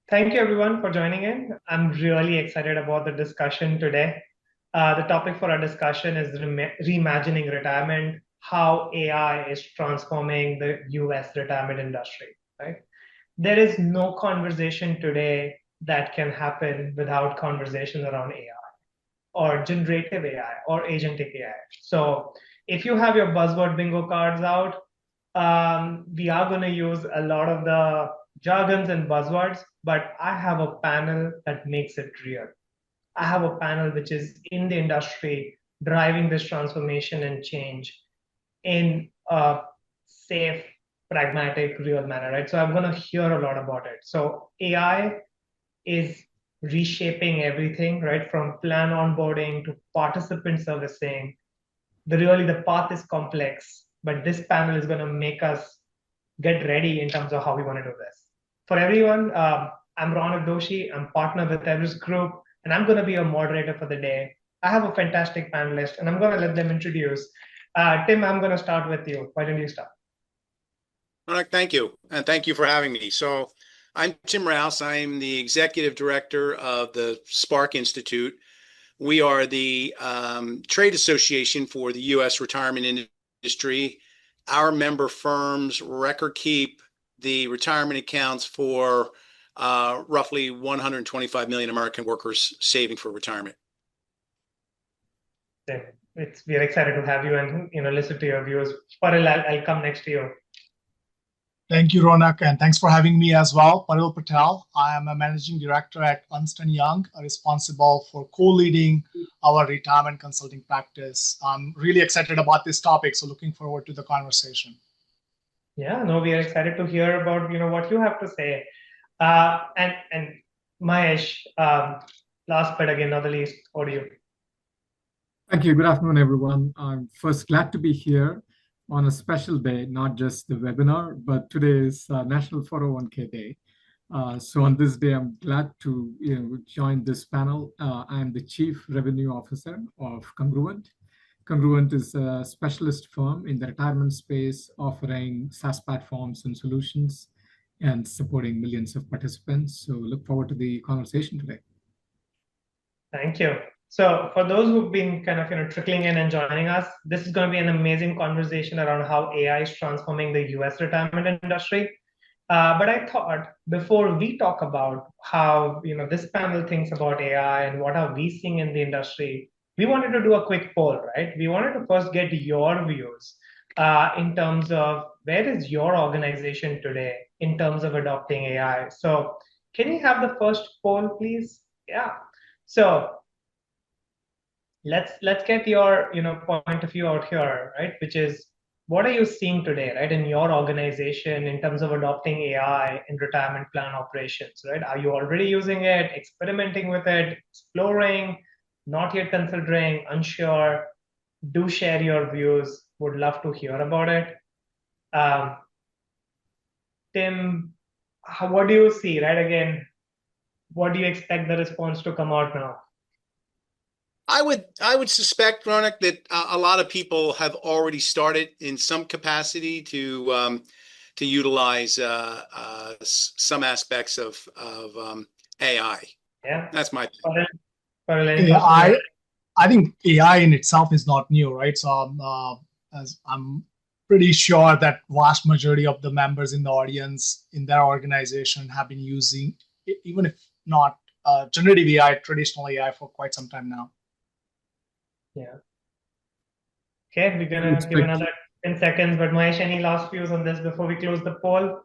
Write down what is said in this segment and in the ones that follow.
Thank you everyone for joining in. I'm really excited about the discussion today. The topic for our discussion is reimagining retirement, how AI is transforming the US retirement industry, right? There is no conversation today that can happen without conversation around AI or generative AI or agentic AI. So if you have your buzzword bingo cards out, we are going to use a lot of the jargons and buzzwords, but I have a panel that makes it real. I have a panel which is in the industry driving this transformation and change in a safe, pragmatic, real manner, right? So I'm going to hear a lot about it. So AI is reshaping everything, right? From plan onboarding to participant servicing. The path is complex, but this panel is going to make us get ready in terms of how we want to do this. For everyone, I'm Ronak Doshi. I'm partner with Everest Group, and I'm going to be a moderator for the day. I have a fantastic panelist, and I'm going to let them introduce. Tim, I'm going to start with you. Why don't you start? All right, thank you. And thank you for having me. So I'm Tim Rouse. I'm the executive director of the Spark Institute. We are the trade association for the U.S. retirement industry. Our member firms record keep the retirement accounts for roughly 125 million American workers saving for retirement. We're excited to have you and listen to your views. Paril, I'll come next to you. Thank you, Ronak, and thanks for having me as well. Paril Patel. I am a managing director at Ernst & Young, responsible for co-leading our retirement consulting practice. I'm really excited about this topic, so looking forward to the conversation. Yeah, no, we are excited to hear about what you have to say. And Mahesh, last but again not the least, audio. Thank you. Good afternoon, everyone. I'm first glad to be here on a special day, not just the webinar, but today is National 401k Day. So on this day, I'm glad to join this panel. I'm the Chief Revenue Officer of Congruent. Congruent is a specialist firm in the retirement space, offering SaaS platforms and solutions and supporting millions of participants. So look forward to the conversation today. Thank you. So for those who've been kind of trickling in and joining us, this is going to be an amazing conversation around how AI is transforming the US retirement industry. But I thought before we talk about how this panel thinks about AI and what are we seeing in the industry, we wanted to do a quick poll, right? We wanted to first get your views in terms of where is your organization today in terms of adopting AI. So can you have the first poll, please? Yeah. So let's get your point of view out here, right? Which is, what are you seeing today, right, in your organization in terms of adopting AI in retirement plan operations, right? Are you already using it, experimenting with it, exploring, not yet considering, unsure? Do share your views. Would love to hear about it. Tim, what do you see, right? Again, what do you expect the response to come out now? I would suspect, Ronak, that a lot of people have already started in some capacity to utilize some aspects of AI. Yeah, that's my opinion. I think AI in itself is not new, right? So as I'm pretty sure that vast majority of the members in the audience in their organization have been using, even if not generative AI, traditional AI for quite some time now. Yeah. Okay, we're gonna give another 10 seconds, but Mahesh, any last views on this before we close the poll?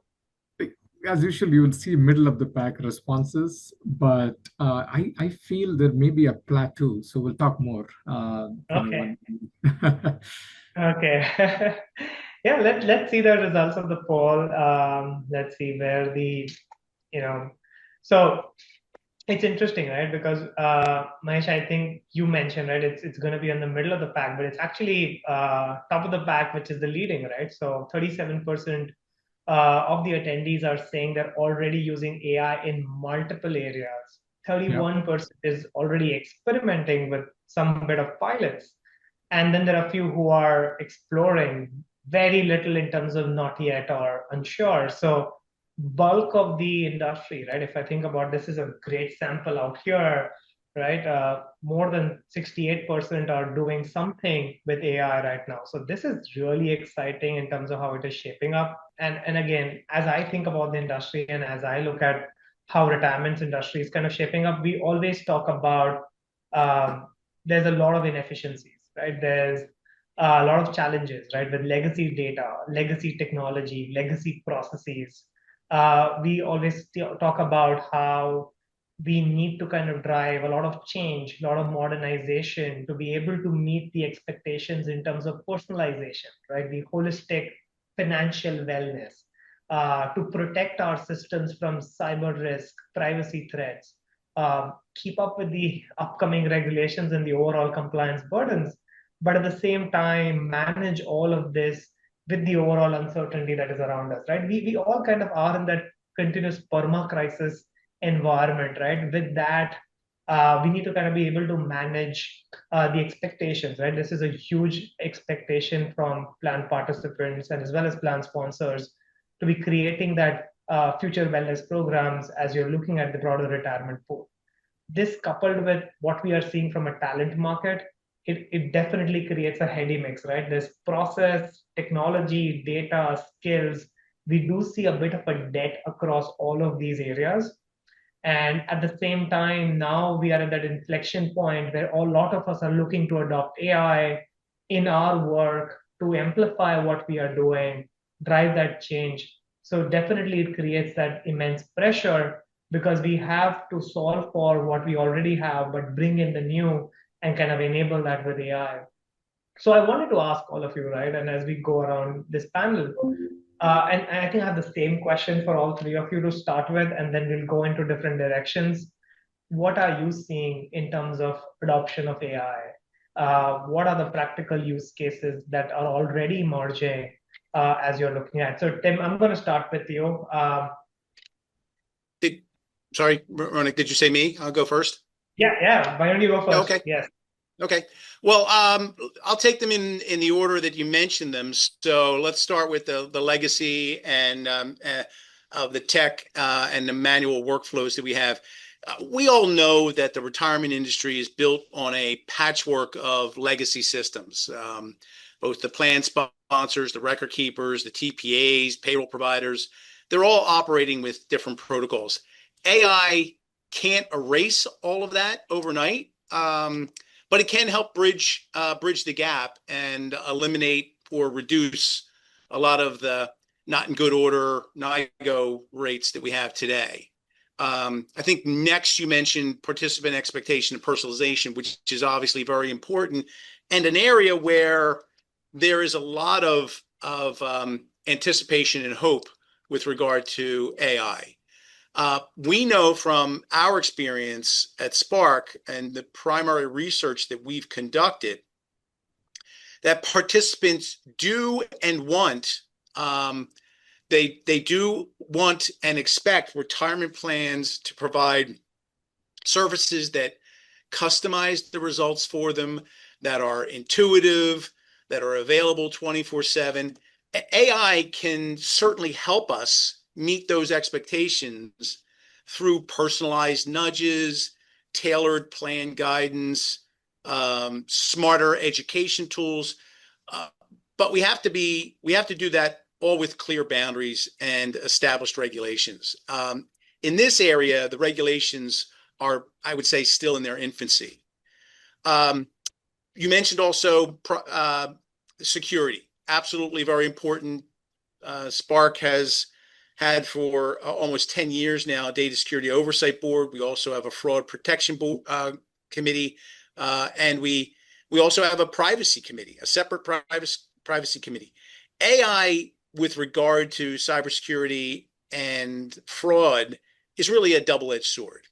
As usual, you will see middle of the pack responses, but I feel there may be a plateau, so we'll talk more. Okay. Okay. Yeah, let's see the results of the poll. Let's see where so it's interesting, right? Because Mahesh, I think you mentioned, right, it's going to be in the middle of the pack, but it's actually top of the pack, which is the leading, right? So 37% of the attendees are saying they're already using AI in multiple areas. 31% is already experimenting with some bit of pilots. And then there are a few who are exploring, very little in terms of not yet or unsure. So bulk of the industry, right? If I think about this is a great sample out here, right? More than 68% are doing something with AI right now. So this is really exciting in terms of how it is shaping up. And again, as I think about the industry and as I look at how retirement industry is kind of shaping up, we always talk about um, there's a lot of inefficiencies, right? There's a lot of challenges, right, with legacy data, legacy technology, legacy processes. We always talk about how we need to kind of drive a lot of change, a lot of modernization to be able to meet the expectations in terms of personalization, right? The holistic financial wellness, to protect our systems from cyber risk, privacy threats, keep up with the upcoming regulations and the overall compliance burdens, but at the same time manage all of this with the overall uncertainty that is around us, right? We all kind of are in that continuous perma crisis environment, right? With that, we need to kind of be able to manage the expectations, right? This is a huge expectation from plan participants and as well as plan sponsors to be creating that future wellness programs as you're looking at the broader retirement pool. This coupled with what we are seeing from a talent market, it definitely creates a heady mix, right? There's process, technology, data, skills. We do see a bit of a debt across all of these areas. And at the same time, now we are at that inflection point where a lot of us are looking to adopt AI in our work to amplify what we are doing, drive that change. So definitely it creates that immense pressure because we have to solve for what we already have, but bring in the new and kind of enable that with AI. So I wanted to ask all of you, right? And as we go around this panel, and I think I have the same question for all three of you to start with, and then we'll go into different directions. What are you seeing in terms of adoption of AI? What are the practical use cases that are already emerging as you're looking at? So, Tim, I'm going to start with you. Sorry, Ronak, did you say me? I'll go first. Yeah. Why don't you go first? Okay. Yes. Okay. Well, I'll take them in the order that you mentioned them. So let's start with the legacy and of the tech and the manual workflows that we have. We all know that the retirement industry is built on a patchwork of legacy systems. Both the plan sponsors, the record keepers, the TPAs, payroll providers, they're all operating with different protocols. AI can't erase all of that overnight. But it can help bridge the gap and eliminate or reduce a lot of the not in good order NIGO rates that we have today. I think next you mentioned participant expectation and personalization, which is obviously very important and an area where there is a lot of anticipation and hope with regard to AI. We know from our experience at Spark and the primary research that we've conducted that participants do and want, they do want and expect retirement plans to provide services that customize the results for them, that are intuitive, that are available 24/7. AI can certainly help us meet those expectations through personalized nudges, tailored plan guidance, smarter education tools. But we have to do that all with clear boundaries and established regulations. In this area, the regulations are, I would say, still in their infancy. You mentioned also security, absolutely very important. Spark has had for almost 10 years now a data security oversight board. We also have a fraud protection committee, and we also have a privacy committee, a separate privacy committee. AI with regard to cybersecurity and fraud is really a double-edged sword.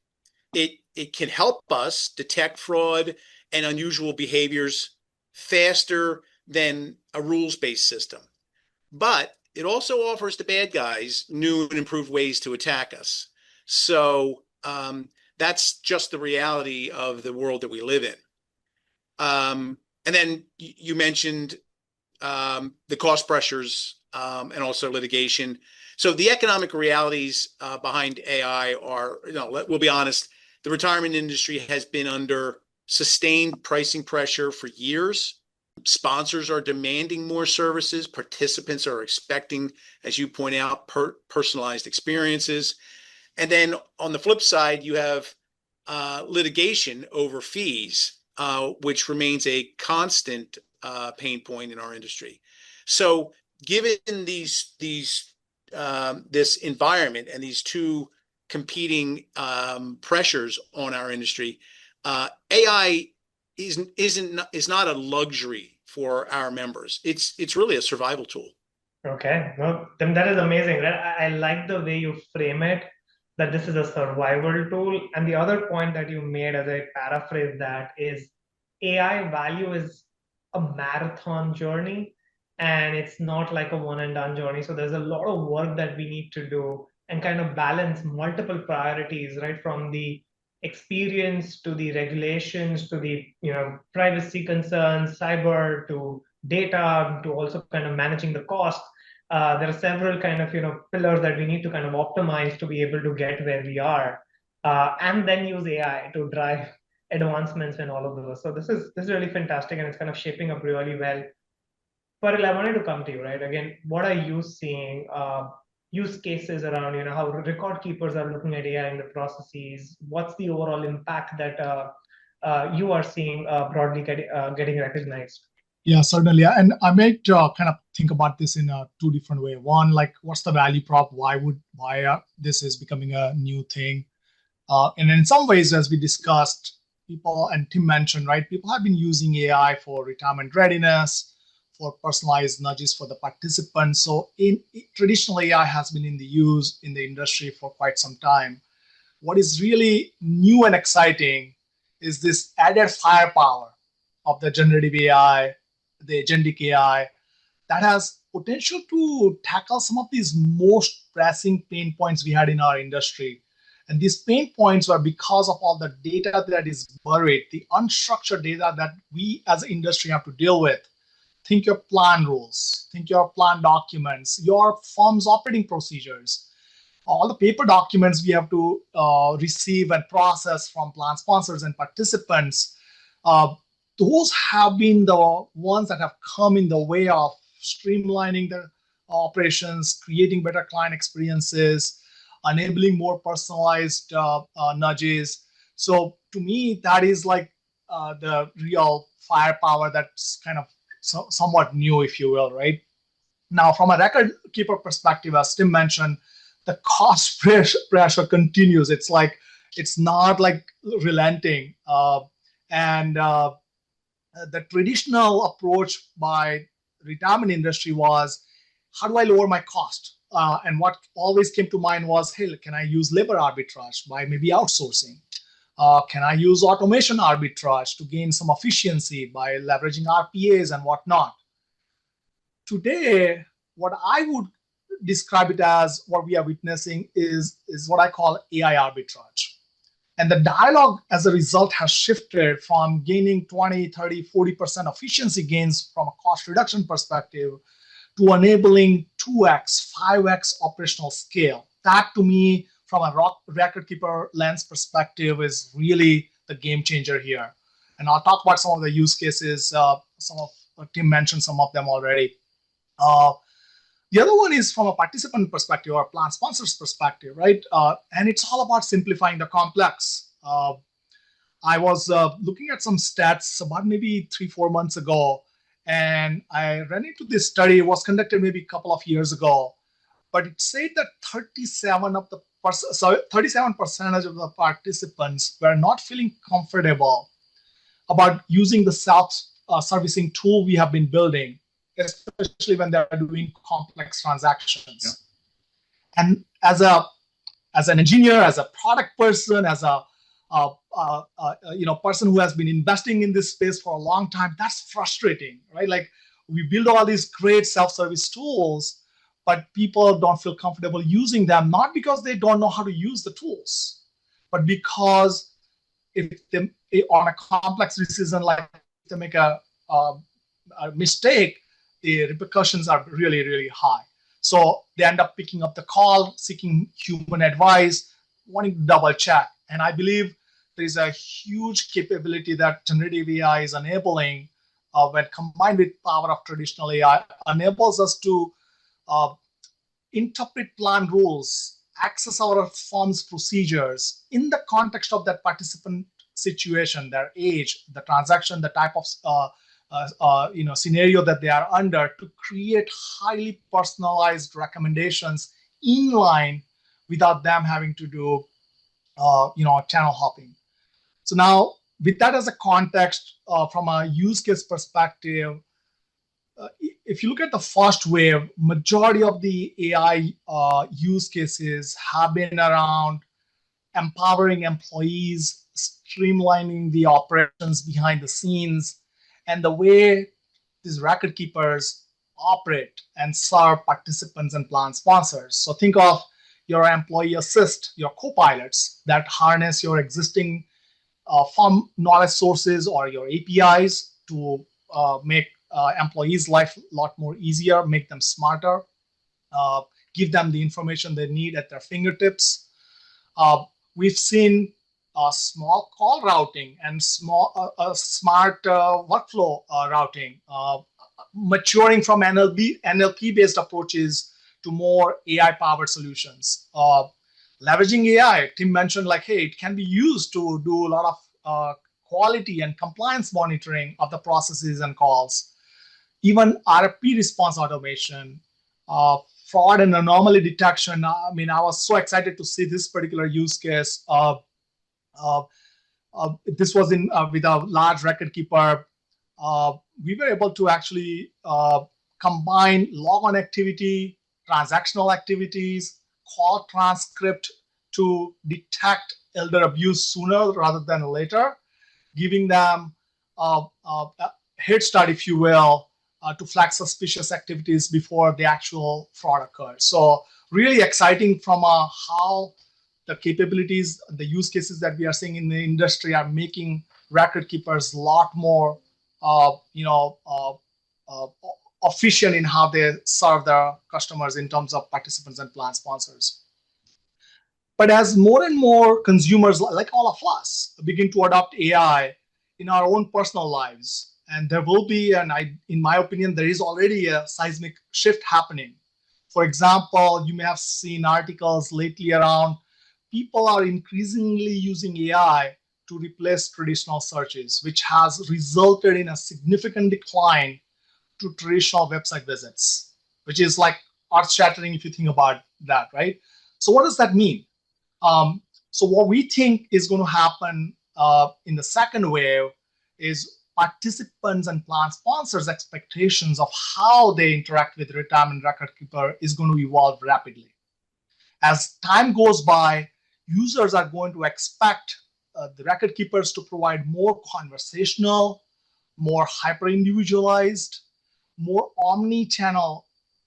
It can help us detect fraud and unusual behaviors faster than a rules-based system, but it also offers the bad guys new and improved ways to attack us. So that's just the reality of the world that we live in. And then you mentioned the cost pressures and also litigation. So the economic realities behind AI are, we'll be honest, the retirement industry has been under sustained pricing pressure for years. Sponsors are demanding more services. Participants are expecting, as you point out, personalized experiences. And then on the flip side, you have litigation over fees, which remains a constant pain point in our industry. So given this environment and these two competing pressures on our industry, AI is not a luxury for our members. It's really a survival tool. Okay, no, then that is amazing, right? I like the way you frame it, that this is a survival tool. And the other point that you made, as I paraphrase that, is AI value is a marathon journey, and it's not like a one and done journey. So there's a lot of work that we need to do and kind of balance multiple priorities, right? From the experience to the regulations to the privacy concerns, cyber to data, to also kind of managing the cost. There are several kind of pillars that we need to kind of optimize to be able to get where we are, and then use AI to drive advancements and all of those. So this is really fantastic, and it's kind of shaping up really well. Paril, I wanted to come to you, right? Again, what are you seeing? Use cases around how record keepers are looking at AI in the processes. What's the overall impact that you are seeing broadly getting recognized? Yeah, certainly. And I might kind of think about this in two different ways. One, like, what's the value prop? Why this is becoming a new thing? And in some ways, as we discussed, people, and Tim mentioned, right, people have been using AI for retirement readiness, for personalized nudges for the participants. So traditional AI has been in the use in the industry for quite some time. What is really new and exciting is this added firepower of the generative AI, the agentic AI, that has potential to tackle some of these most pressing pain points we had in our industry. And these pain points were because of all the data that is buried, the unstructured data that we as an industry have to deal with. Think your plan rules, think your plan documents, your firm's operating procedures, all the paper documents we have to receive and process from plan sponsors and participants. Those have been the ones that have come in the way of streamlining the operations, creating better client experiences, enabling more personalized nudges. So to me, that is like the real firepower that's kind of somewhat new, if you will, right? Now, from a record keeper perspective, as Tim mentioned, the cost pressure continues. It's not like relenting. And the traditional approach by retirement industry was, how do I lower my cost? And what always came to mind was, hey, can I use labor arbitrage by maybe outsourcing? Can I use automation arbitrage to gain some efficiency by leveraging RPAs and whatnot? Today, what I would describe it as, what we are witnessing is what I call AI arbitrage. And the dialogue as a result has shifted from gaining 20, 30, 40% efficiency gains from a cost reduction perspective to enabling 2x, 5x operational scale. That, to me, from a record keeper lens perspective, is really the game changer here. And I'll talk about some of the use cases. Tim mentioned some of them already. The other one is from a participant perspective or plan sponsor's perspective, right? And it's all about simplifying the complex. I was looking at some stats about maybe 3-4 months ago, and I ran into this study. It was conducted maybe a couple of years ago, but it said that 37% of the participants were not feeling comfortable about using the self-servicing tool we have been building, especially when they're doing complex transactions. Yeah. And as an engineer, as a product person, as a person who has been investing in this space for a long time, that's frustrating, right? Like, we build all these great self-service tools, but people don't feel comfortable using them, not because they don't know how to use the tools, but because if they, on a complex decision, like they make a mistake, the repercussions are really, really high. So they end up picking up the call, seeking human advice, wanting to double check. And I believe there is a huge capability that generative AI is enabling, when combined with power of traditional AI, enables us to uh, interpret plan rules, access our firm's procedures in the context of that participant situation, their age, the transaction, the type of scenario that they are under, to create highly personalized recommendations in line without them having to do channel hopping. So now, with that as a context, from a use case perspective, if you look at the first wave, majority of the AI use cases have been around empowering employees, streamlining the operations behind the scenes, and the way these record keepers operate and serve participants and plan sponsors. So think of your employee assist, your co-pilots that harness your existing firm knowledge sources or your APIs to make employees' life a lot more easier, make them smarter, give them the information they need at their fingertips. We've seen small call routing and smart workflow routing maturing from NLP-based approaches to more AI-powered solutions. Leveraging AI, Tim mentioned, like, hey, it can be used to do a lot of quality and compliance monitoring of the processes and calls, even RFP response automation, fraud and anomaly detection. I mean, I was so excited to see this particular use case. This was with a large record keeper. We were able to actually combine log-on activity, transactional activities, call transcript to detect elder abuse sooner rather than later, giving them a head start, if you will, to flag suspicious activities before the actual fraud occurs. So really exciting from how the capabilities, the use cases that we are seeing in the industry are making record keepers a lot more efficient in how they serve their customers in terms of participants and plan sponsors. But as more and more consumers, like all of us, begin to adopt AI in our own personal lives, and there will be, in my opinion, there is already a seismic shift happening. For example, you may have seen articles lately around people are increasingly using AI to replace traditional searches, which has resulted in a significant decline to traditional website visits, which is like earth-shattering if you think about that, right? So what does that mean? So what we think is going to happen in the second wave is participants and plan sponsors' expectations of how they interact with retirement record keeper is going to evolve rapidly. As time goes by, users are going to expect the record keepers to provide more conversational, more hyper-individualized, more omni-channel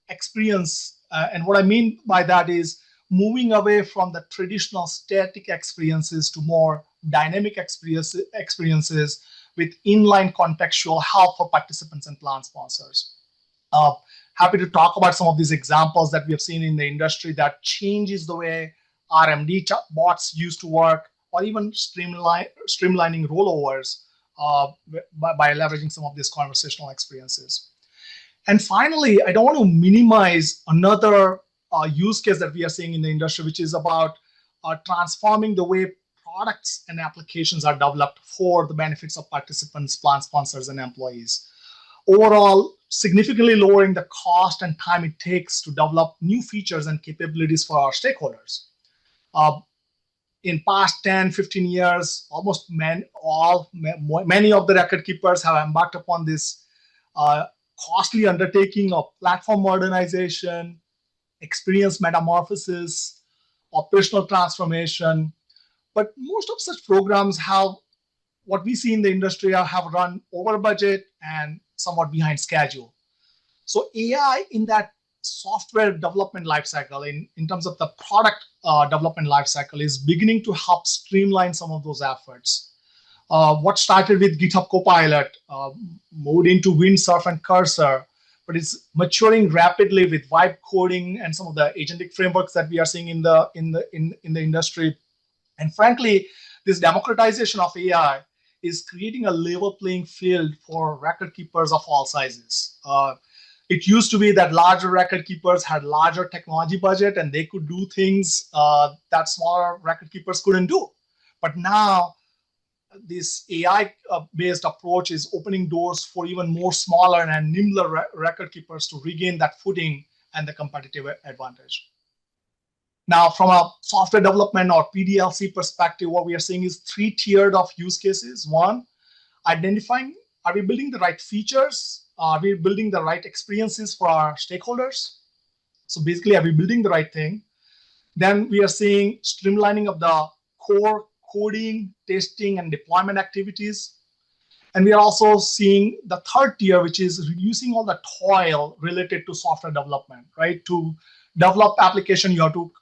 experience. And what I mean by that is moving away from the traditional static experiences to more dynamic experiences with inline contextual help for participants and plan sponsors. Happy to talk about some of these examples that we have seen in the industry that changes the way RMD bots used to work, or even streamlining rollovers by leveraging some of these conversational experiences. And finally, I don't want to minimize another use case that we are seeing in the industry, which is about transforming the way products and applications are developed for the benefits of participants, plan sponsors, and employees. Overall, significantly lowering the cost and time it takes to develop new features and capabilities for our stakeholders. In past 10, 15 years, almost many of the record keepers have embarked upon this costly undertaking of platform modernization, experience metamorphosis, operational transformation. But most of such programs have, what we see in the industry, have run over budget and somewhat behind schedule. So AI in that software development lifecycle, in terms of the product development lifecycle, is beginning to help streamline some of those efforts. What started with GitHub Copilot moved into Windsurf and Cursor, but it's maturing rapidly with vibe coding and some of the agentic frameworks that we are seeing in the industry. And frankly, this democratization of AI is creating a level playing field for record keepers of all sizes. It used to be that larger record keepers had larger technology budget and they could do things that smaller record keepers couldn't do. But now this AI-based approach is opening doors for even more smaller and nimbler record keepers to regain that footing and the competitive advantage. Now, from a software development or PDLC perspective, what we are seeing is 3 tiered of use cases. One, identifying, are we building the right features? Are we building the right experiences for our stakeholders? So basically, are we building the right thing? Then we are seeing streamlining of the core coding, testing, and deployment activities. And we are also seeing the 3rd tier, which is reducing all the toil related to software development, right? To develop application, you have to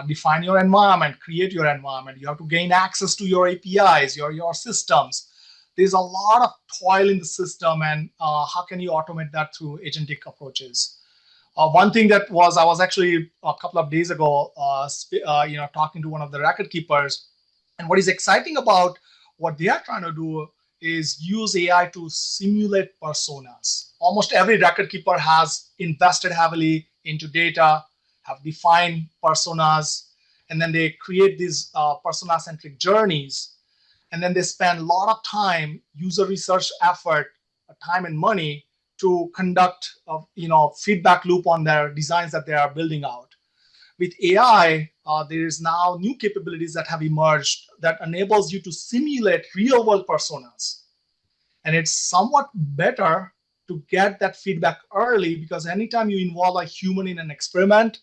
define your environment, create your environment. You have to gain access to your APIs, your systems. There's a lot of toil in the system, and how can you automate that through agentic approaches? One thing that I was actually a couple of days ago, talking to one of the record keepers, and what is exciting about what they are trying to do is use AI to simulate personas. Almost every record keeper has invested heavily into data, have defined personas, and then they create these persona-centric journeys. And then they spend a lot of time, user research effort, time and money to conduct feedback loop on their designs that they are building out. With AI, there is now new capabilities that have emerged that enables you to simulate real-world personas. And it's somewhat better to get that feedback early, because anytime you involve a human in an experiment,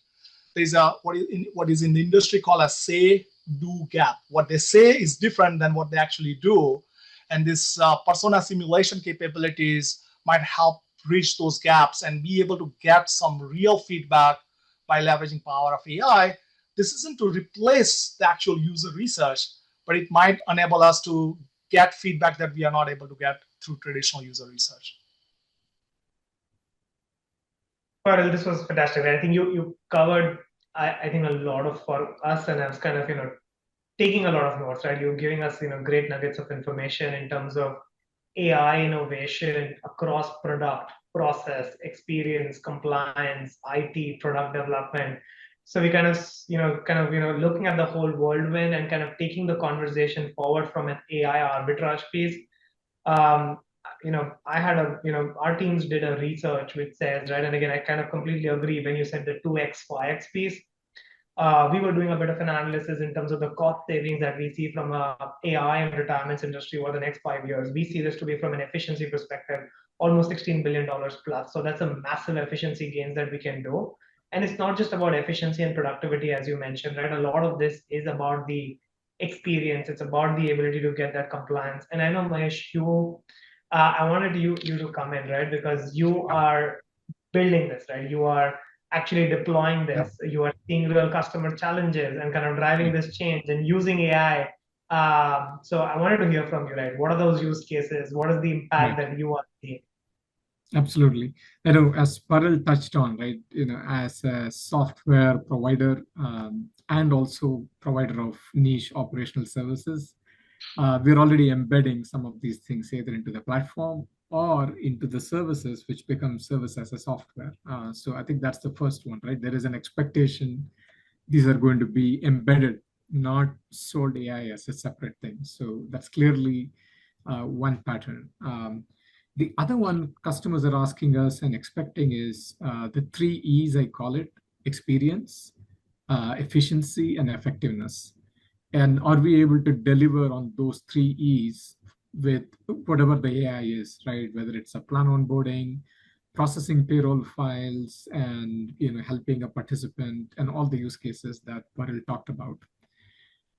there's what is in the industry called a say-do gap. What they say is different than what they actually do. And this persona simulation capabilities might help bridge those gaps and be able to get some real feedback by leveraging power of AI. This isn't to replace the actual user research, but it might enable us to get feedback that we are not able to get through traditional user research. Well, this was fantastic. I think you covered, I think, a lot of for us, and I was kind of taking a lot of notes. Right, you're giving us great nuggets of information in terms of AI innovation across product, process, experience, compliance, IT, product development. So we kind of looking at the whole whirlwind and kind of taking the conversation forward from an AI arbitrage piece. I had our teams did a research which says, right, and again, I kind of completely agree when you said the 2x, 5x piece. We were doing a bit of an analysis in terms of the cost savings that we see from AI and retirements industry over the next 5 years. We see this to be, from an efficiency perspective, almost $16 billion plus. So that's a massive efficiency gains that we can do. And it's not just about efficiency and productivity, as you mentioned, right? A lot of this is about the experience. It's about the ability to get that compliance. And I know, Mahesh, I wanted you to come in, right? Because you are building this, right? You are actually deploying this. Yep. You are seeing real customer challenges and kind of driving this change and using AI. So I wanted to hear from you, right? What are those use cases? What is the impact that you are seeing? Absolutely. I know, as Parul touched on, right, as a software provider and also provider of niche operational services, we're already embedding some of these things either into the platform or into the services, which become service as a software. So I think that's the first one, right? There is an expectation these are going to be embedded, not sold AI as a separate thing. So that's clearly one pattern. The other one customers are asking us and expecting is the 3 E's, I call it: experience, efficiency, and effectiveness. And are we able to deliver on those 3 E's with whatever the AI is, right? Whether it's a plan onboarding, processing payroll files, and helping a participant, and all the use cases that Parul talked about.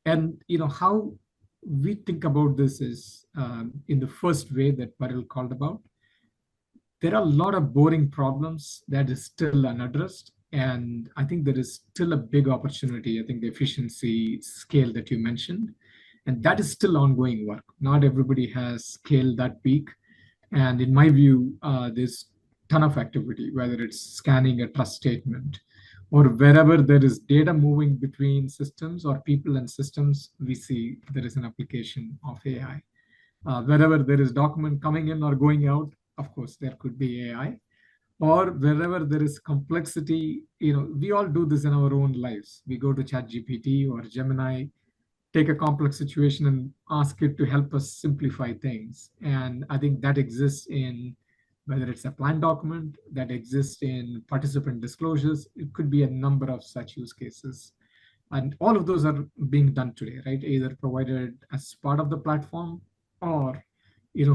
And how we think about this is in the first way that Parul called about. There are a lot of boring problems that is still unaddressed. And I think there is still a big opportunity. I think the efficiency scale that you mentioned, and that is still ongoing work. Not everybody has scaled that peak. And in my view, there's ton of activity, whether it's scanning a trust statement or wherever there is data moving between systems or people and systems, we see there is an application of AI. Wherever there is document coming in or going out, of course, there could be AI. Or wherever there is complexity, we all do this in our own lives. We go to ChatGPT or Gemini, take a complex situation and ask it to help us simplify things. And I think that exists in whether it's a plan document, that exists in participant disclosures. It could be a number of such use cases. And all of those are being done today, right? Either provided as part of the platform or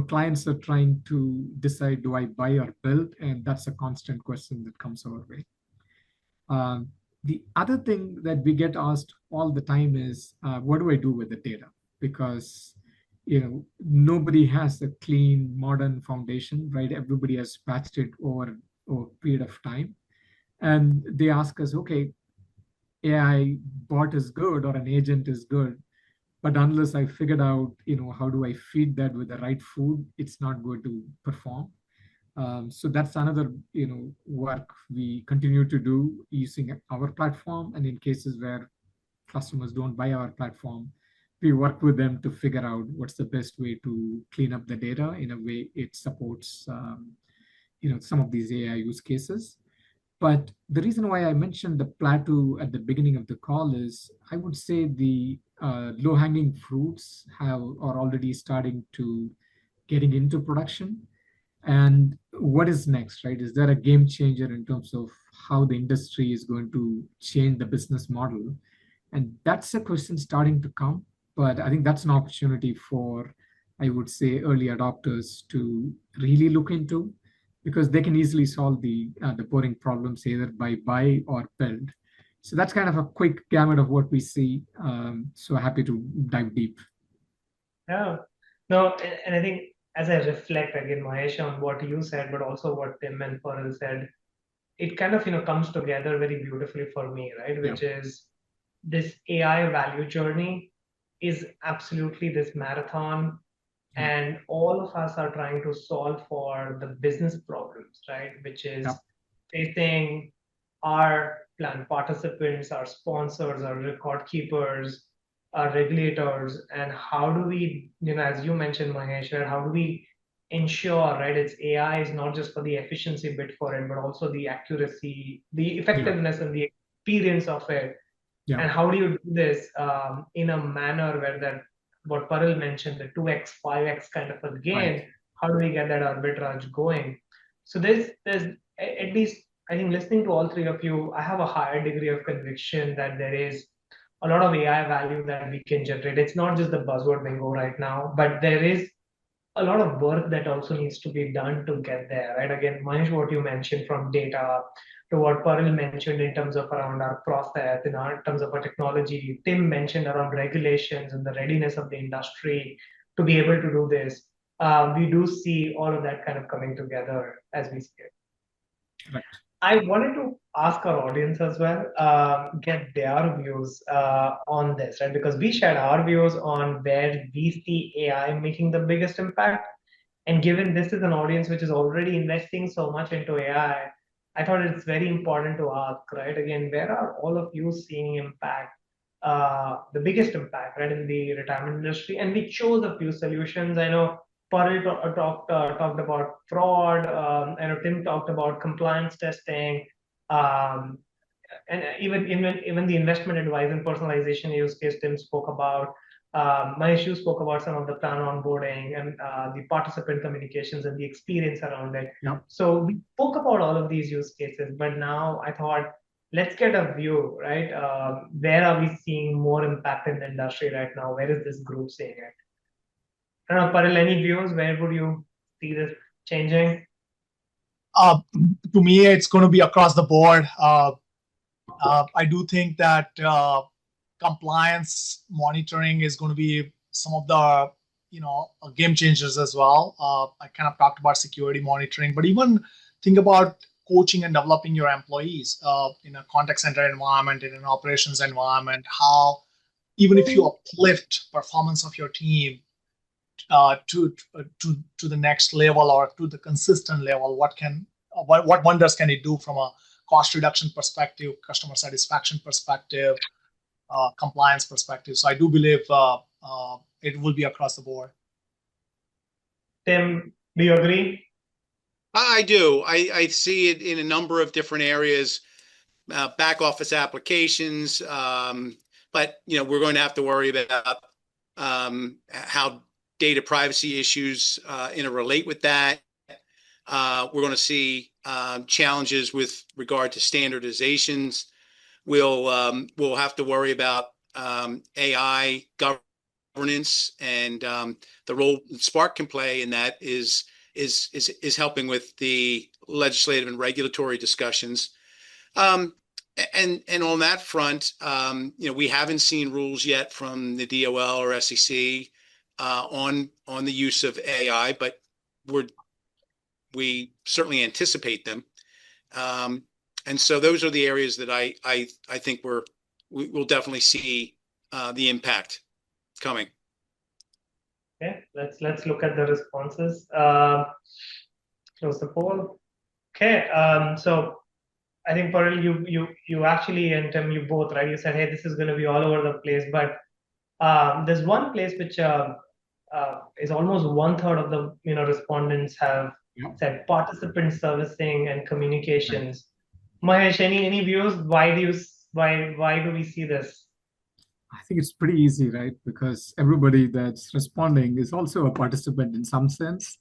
clients are trying to decide, do I buy or build? And that's a constant question that comes our way. The other thing that we get asked all the time is, what do I do with the data? Because nobody has a clean, modern foundation, right? Everybody has patched it over a period of time. And they ask us, okay, AI bot is good or an agent is good, but unless I figured out, how do I feed that with the right food, it's not going to perform. So that's another, work we continue to do using our platform. And in cases where customers don't buy our platform, we work with them to figure out what's the best way to clean up the data in a way it supports, some of these AI use cases. But the reason why I mentioned the plateau at the beginning of the call is I would say the low-hanging fruits are already starting to getting into production. And what is next, right? Is there a game changer in terms of how the industry is going to change the business model? And that's a question starting to come. But I think that's an opportunity for, I would say, early adopters to really look into, because they can easily solve the boring problems either by buy or build. So that's kind of a quick gamut of what we see. So happy to dive deep. Yeah. No, and I think as I reflect again, Mahesh, on what you said, but also what Tim and Parul said, it kind of comes together very beautifully for me, right? Which is this AI value journey is absolutely this marathon, and all of us are trying to solve for the business problems, right? Which is facing our plan participants, our sponsors, our record keepers, our regulators, and how do we, as you mentioned, Mahesh, right, how do we ensure, right, it's AI is not just for the efficiency bit for it, but also the accuracy, the effectiveness, and the experience of it. And how do you do this in a manner where that, what Parul mentioned, the 2x, 5x kind of a gain, how do we get that arbitrage going? So there's at least, I think, listening to all three of you, I have a higher degree of conviction that there is a lot of AI value that we can generate. It's not just the buzzword bingo right now, but there is a lot of work that also needs to be done to get there, right? Again, Manish, what you mentioned from data to what Paril mentioned in terms of around our process, in terms of our technology, Tim mentioned around regulations and the readiness of the industry to be able to do this. We do see all of that kind of coming together as we scale. Right. I wanted to ask our audience as well, get their views on this, right? Because we shared our views on where we see AI making the biggest impact. And given this is an audience which is already investing so much into AI, I thought it's very important to ask, right? Again, where are all of you seeing impact, the biggest impact, right, in the retirement industry? And we chose a few solutions. I know Paril talked about fraud. I know Tim talked about compliance testing, um, and even the investment advice and personalization use case Tim spoke about. Mahesh spoke about some of the plan onboarding and the participant communications and the experience around it. So we spoke about all of these use cases, but now I thought, let's get a view, right? Where are we seeing more impact in the industry right now? Where is this group seeing it? I don't know, Paril, any views? Where would you see this changing? To me, it's going to be across the board. I do think that compliance monitoring is going to be some of the game changers as well. I kind of talked about security monitoring, but even think about coaching and developing your employees in a contact center environment, in an operations environment. How even if you uplift performance of your team to the next level or to the consistent level, what can what wonders can it do from a cost reduction perspective, customer satisfaction perspective, compliance perspective. So I do believe it will be across the board. Tim, do you agree? I do. I see it in a number of different areas, back office applications, but we're going to have to worry about how data privacy issues interrelate with that. We're going to see challenges with regard to standardizations. We'll have to worry about AI governance and the role Spark can play in that is helping with the legislative and regulatory discussions. And on that front, we haven't seen rules yet from the DOL or SEC on the use of AI, but we certainly anticipate them. And so those are the areas that I think we'll definitely see the impact coming. Okay, let's look at the responses. Close the poll. Okay, so I think Paril, you actually, and Tim, you both, right? You said, hey, this is going to be all over the place, but there's one place which is almost 1/3 of the respondents have said participant servicing and communications. Mahesh, any views? Why do we see this? I think it's pretty easy, right? Because everybody that's responding is also a participant in some sense,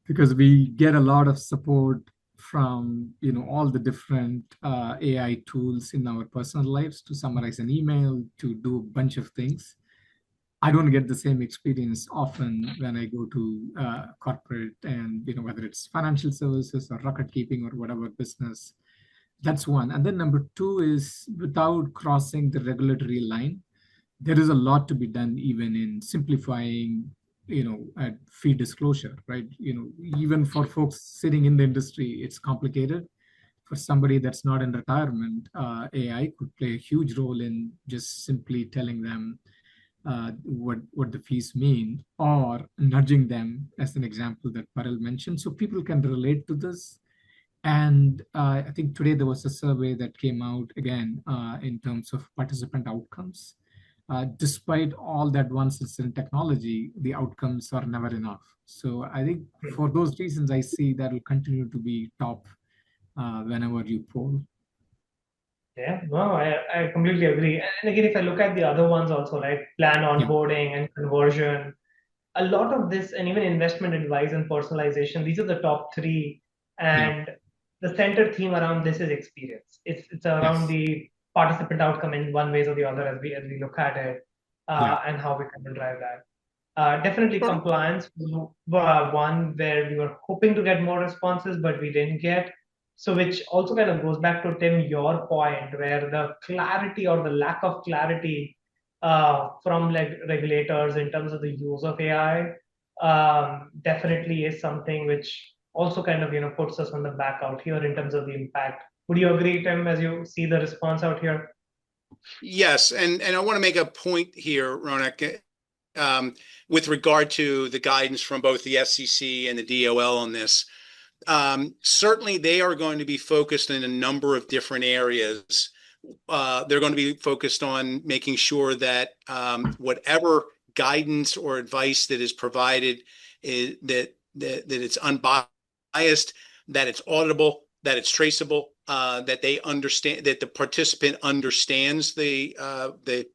because we get a lot of support from all the different AI tools in our personal lives to summarize an email, to do a bunch of things. I don't get the same experience often when I go to corporate, and whether it's financial services or record keeping or whatever business. That's one. And then number two is, without crossing the regulatory line, there is a lot to be done even in simplifying at fee disclosure, right? Even for folks sitting in the industry, it's complicated. For somebody that's not in retirement, AI could play a huge role in just simply telling them what the fees mean, or nudging them, as an example that Paril mentioned, so people can relate to this. And I think today there was a survey that came out again in terms of participant outcomes. Despite all the advances in technology, the outcomes are never enough. So I think for those reasons, I see that will continue to be top whenever you poll. Yeah, no, I completely agree. And again, if I look at the other ones also, right, plan onboarding and conversion, a lot of this, and even investment advice and personalization, these are the top three. And the center theme around this is experience. It's around the participant outcome in one way or the other as we look at it, and how we can drive that. Definitely compliance was one where we were hoping to get more responses, but we didn't get. So which also kind of goes back to, Tim, your point, where the clarity or the lack of clarity from regulators in terms of the use of AI definitely is something which also kind of puts us on the back out here in terms of the impact. Would you agree, Tim, as you see the response out here? Yes, and I want to make a point here, Ronak, with regard to the guidance from both the SEC and the DOL on this. Certainly, they are going to be focused in a number of different areas. They're going to be focused on making sure that whatever guidance or advice that is provided that it's unbiased, that it's auditable, that it's traceable, that they understand, that the participant understands the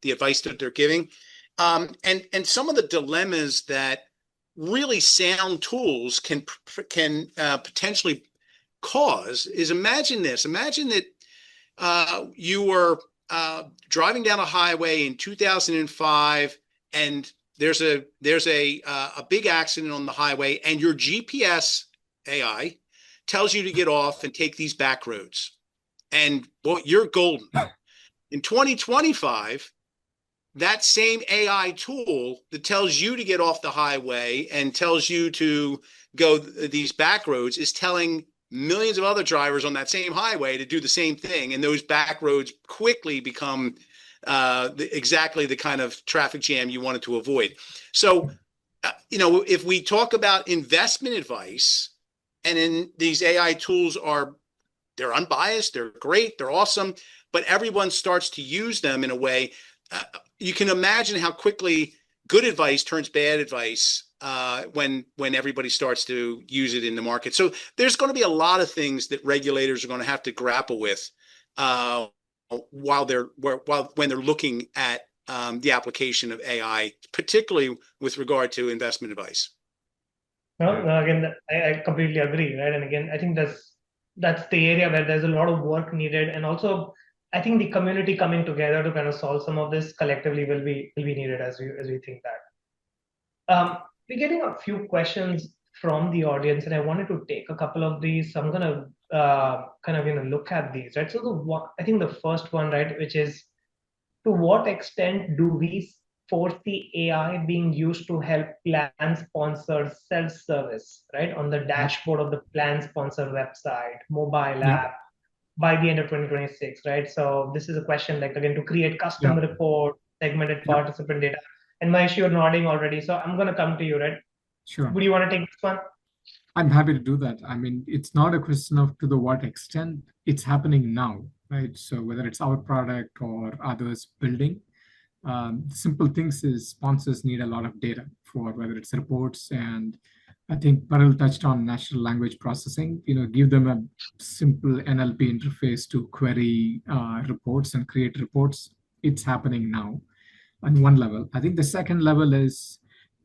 advice that they're giving, and some of the dilemmas that really sound tools can potentially cause is, imagine that you were driving down a highway in 2005, and there's a big accident on the highway, and your GPS AI tells you to get off and take these back roads, and well, you're golden. In 2025, that same AI tool that tells you to get off the highway and tells you to go these back roads is telling millions of other drivers on that same highway to do the same thing. And those back roads quickly become exactly the kind of traffic jam you wanted to avoid. So, if we talk about investment advice And then these AI tools they're unbiased, they're great, they're awesome, but everyone starts to use them in a way. You can imagine how quickly good advice turns bad advice when everybody starts to use it in the market. So there's going to be a lot of things that regulators are going to have to grapple with when they're looking at the application of AI, particularly with regard to investment advice. No, no, again, I completely agree, right? And again, I think that's the area where there's a lot of work needed, and also I think the community coming together to kind of solve some of this collectively will be needed as we think that. We're getting a few questions from the audience, and I wanted to take a couple of these. So I'm gonna kind of look at these, right? So I think the first one, right, which is, to what extent do we foresee AI being used to help plan sponsors self-service, right, on the dashboard of the plan sponsor website, mobile app, by the end of 2026, right? So this is a question, like, again, to create custom report, segmented participant data. And Mahesh, you're nodding already, so I'm going to come to you, right? Sure. Would you want to take this one? I'm happy to do that. I mean, it's not a question of to the what extent, it's happening now, right? So whether it's our product or others building, simple things is sponsors need a lot of data for whether it's reports. And I think Parul touched on natural language processing, give them a simple NLP interface to query reports and create reports. It's happening now on one level. I think the second level is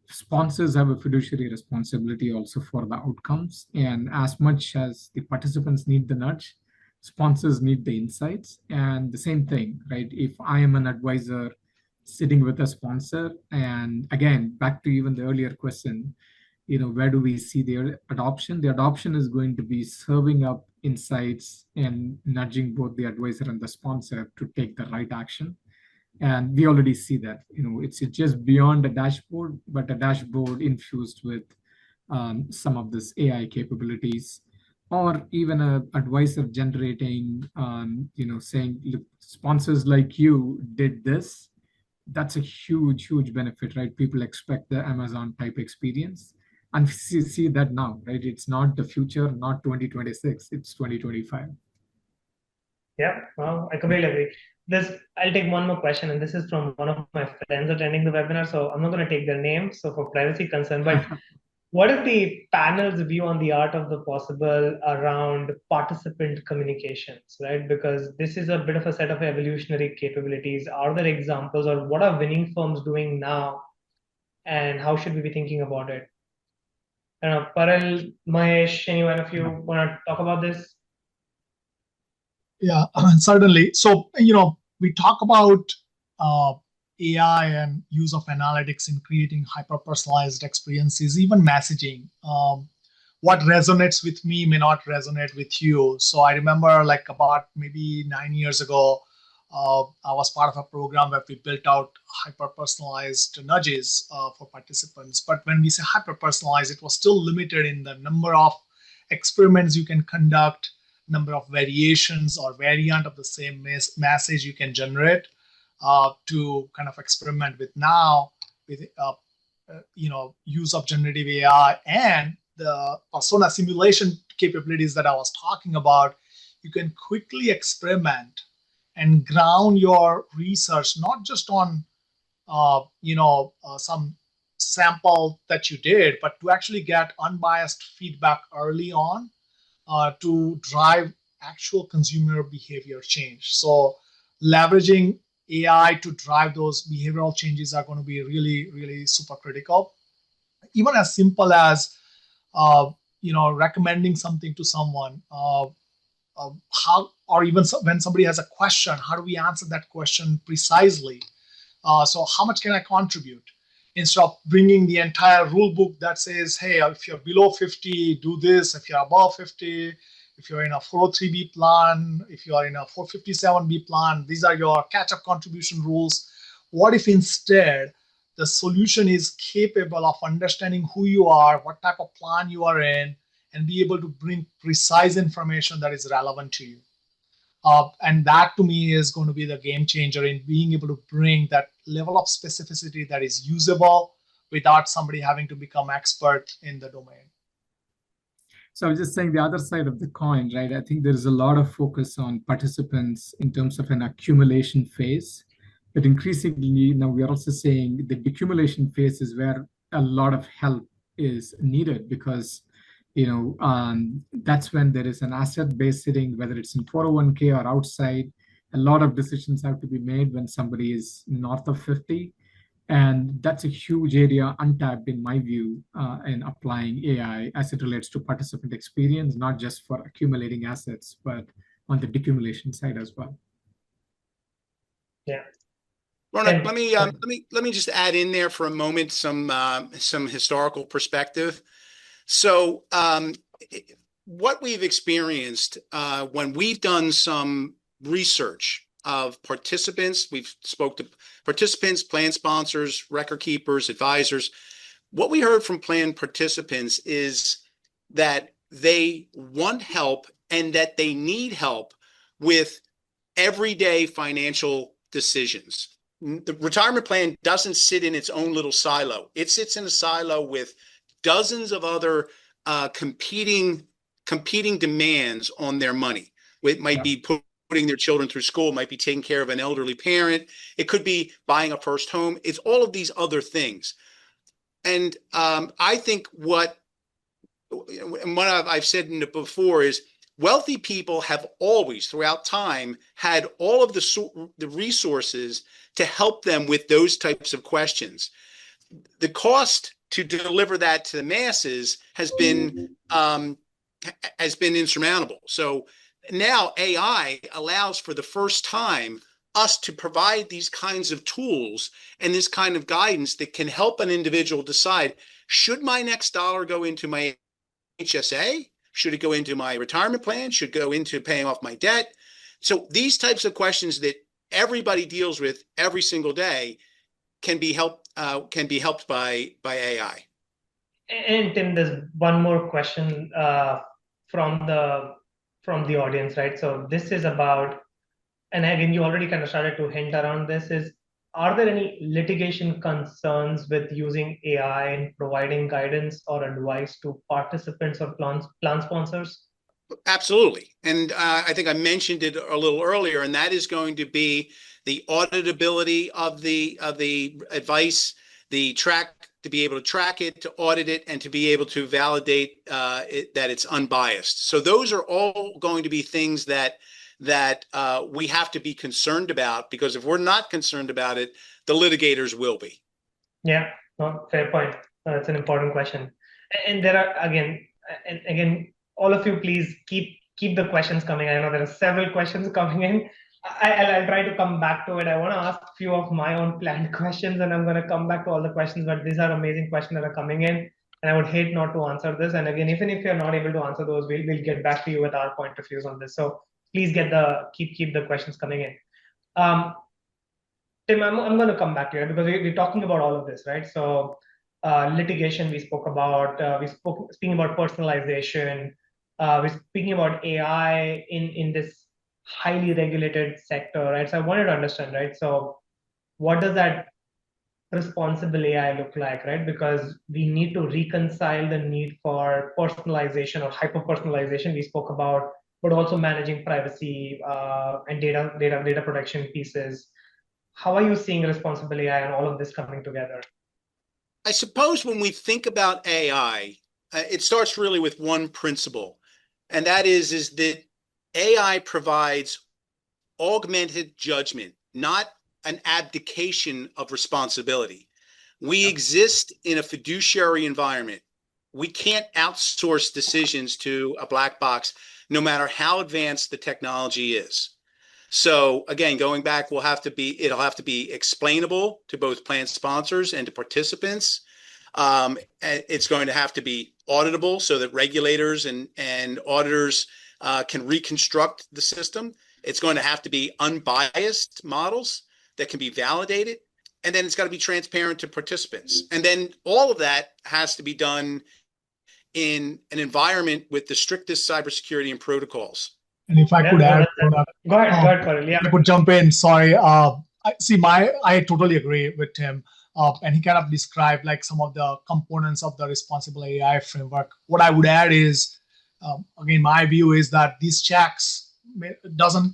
sponsors have a fiduciary responsibility also for the outcomes. And as much as the participants need the nudge, sponsors need the insights. And the same thing, right? If I am an advisor sitting with a sponsor, and again, back to even the earlier question, where do we see the adoption? The adoption is going to be serving up insights and nudging both the advisor and the sponsor to take the right action. And we already see that, it's just beyond a dashboard, but a dashboard infused with some of this AI capabilities, or even a advisor generating, saying, look, sponsors like you did this. That's a huge, huge benefit, right? People expect the Amazon type experience. And we see that now, right? It's not the future, not 2026, it's 2025. Yeah, well, I completely agree. I'll take one more question, and this is from one of my friends attending the webinar. So I'm not going to take their name, so for privacy concern. But what is the panel's view on the art of the possible around participant communications, right? Because this is a bit of a set of evolutionary capabilities. Are there examples, or what are winning firms doing now, and how should we be thinking about it? I don't know, Parul, Mahesh, anyone of you want to talk about this? Yeah, certainly. So, we talk about AI and use of analytics in creating hyper-personalized experiences, even messaging. What resonates with me may not resonate with you. So I remember, like, about maybe 9 years ago, I was part of a program where we built out hyper-personalized nudges for participants. But when we say hyper-personalized, it was still limited in the number of experiments you can conduct, number of variations or variant of the same message you can generate to kind of experiment with. Now with use of generative AI and the persona simulation capabilities that I was talking about, you can quickly experiment and ground your research not just on some sample that you did, but to actually get unbiased feedback early on to drive actual consumer behavior change. So leveraging AI to drive those behavioral changes are going to be really, really super critical. Even as simple as recommending something to someone, or even when somebody has a question, how do we answer that question precisely? So how much can I contribute? Instead of bringing the entire rule book that says, hey, if you're below 50, do this. If you're above 50, if you're in a 403B plan, if you are in a 457B plan, these are your catch-up contribution rules. What if instead the solution is capable of understanding who you are, what type of plan you are in, and be able to bring precise information that is relevant to you? And that, to me, is going to be the game changer in being able to bring that level of specificity that is usable without somebody having to become expert in the domain. So I was just saying the other side of the coin, right? I think there is a lot of focus on participants in terms of an accumulation phase. But increasingly now we are also saying the decumulation phase is where a lot of help is needed because that's when there is an asset-based sitting, whether it's in 401k or outside. A lot of decisions have to be made when somebody is north of 50. And that's a huge area untapped, in my view, in applying AI as it relates to participant experience, not just for accumulating assets, but on the decumulation side as well. Yeah. Ronak, let me just add in there for a moment some historical perspective. So what we've experienced when we've done some research of participants, we've spoke to participants, plan sponsors, record keepers, advisors. What we heard from plan participants is that they want help and that they need help with everyday financial decisions. The retirement plan doesn't sit in its own little silo. It sits in a silo with dozens of other competing demands on their money. It might be putting their children through school, it might be taking care of an elderly parent, it could be buying a first home. It's all of these other things. And I think what I've said before is wealthy people have always, throughout time, had all of the resources to help them with those types of questions. The cost to deliver that to the masses has been insurmountable. So now AI allows for the first time us to provide these kinds of tools and this kind of guidance that can help an individual decide, should my next dollar go into my HSA? Should it go into my retirement plan? Should it go into paying off my debt? So these types of questions that everybody deals with every single day can be helped by AI. And Tim, there's one more question from the audience, right? So this is about, and again, you already kind of started to hint around this, is are there any litigation concerns with using AI in providing guidance or advice to participants or plan sponsors? Absolutely. And I think I mentioned it a little earlier, and that is going to be the auditability of the advice, to be able to track it, to audit it, and to be able to validate that it's unbiased. So those are all going to be things that we have to be concerned about, because if we're not concerned about it, the litigators will be. Yeah, no, fair point. That's an important question. And there are, again, all of you, please keep the questions coming. I know there are several questions coming in. I'll try to come back to it. I want to ask a few of my own planned questions, and I'm going to come back to all the questions, but these are amazing questions that are coming in, and I would hate not to answer this. And again, even if you're not able to answer those, we'll get back to you with our point of views on this. So please keep the questions coming in. Tim, I'm going to come back to you because we're talking about all of this, right? So litigation we spoke about, speaking about personalization, we're speaking about AI in this highly regulated sector, right? So I wanted to understand, right? So what does that responsible AI look like, right? Because we need to reconcile the need for personalization or hyper-personalization we spoke about, but also managing privacy and data protection pieces. How are you seeing responsible AI and all of this coming together? I suppose when we think about AI, it starts really with one principle, and that is that AI provides augmented judgment, not an abdication of responsibility. We exist in a fiduciary environment. We can't outsource decisions to a black box, no matter how advanced the technology is. So again, going back, it'll have to be explainable to both plan sponsors and to participants. It's going to have to be auditable so that regulators and auditors can reconstruct the system. It's going to have to be unbiased models that can be validated. And then it's got to be transparent to participants. And then all of that has to be done in an environment with the strictest cybersecurity and protocols. And if I could add, go ahead, Karil. Yeah. I could jump in. Sorry. I totally agree with Tim. And he kind of described like some of the components of the responsible AI framework. What I would add is Again, my view is that these checks